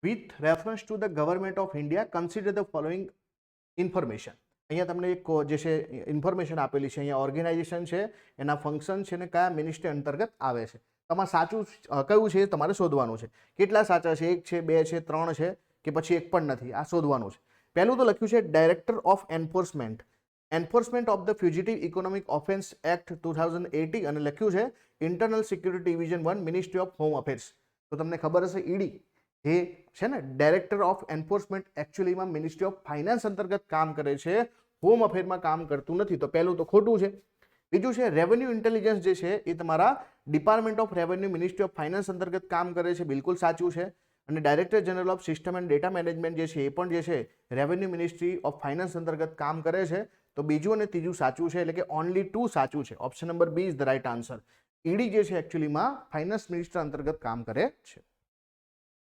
With reference to the government of India consider the following information. અહીંયા તમને એક જે છે ઇન્ફોર્મેશન આપેલી છે. અહીંયા ઓર્ગેનાઇઝેશન છે, એના ફંક્શન છે ને કયા મિનિસ્ટ્રી અંતર્ગત આવે છે. તમારે સાચું કયું છે એ તમારે શોધવાનું છે. કેટલા સાચા છે, 1 છે, 2 છે, 3 છે કે પછી એક પણ નથી, આ શોધવાનું છે. પહેલું તો લખ્યું છે director of enforcement of the fugitive economic offences act 2018 અને લખ્યું છે internal security division 1 ministry of home affairs. તો તમને ખબર હશે ઈડી જે છે ને ડાયરેક્ટર ઓફ એન્ફોર્સમેન્ટ એકચ્યુઅલીમાં મિનિસ્ટ્રી ઓફ ફાઇનાન્સ અંતર્ગત કામ કરે છે, હોમ અફેરમાં કામ કરતું નથી. તો પહેલું તો ખોટું છે. બીજું છે રેવન્યુ ઇન્ટેલિજન્સ જે છે એ તમારા department of revenue ministry of finance અંતર્ગત કામ કરે છે, બિલકુલ સાચું છે. અને director general of system and data management જે છે એ પણ જે છે રેવન્યુ મિનિસ્ટ્રી ઓફ ફાઇનાન્સ અંતર્ગત કામ કરે છે. તો બીજું અને ત્રીજું સાચું છે, એટલે કે ઓનલી 2 સાચું છે. Option number B is the right answer. ED જે છે એકચ્યુઅલીમાં ફાઇનાન્સ મિનિસ્ટર અંતર્ગત કામ કરે છે.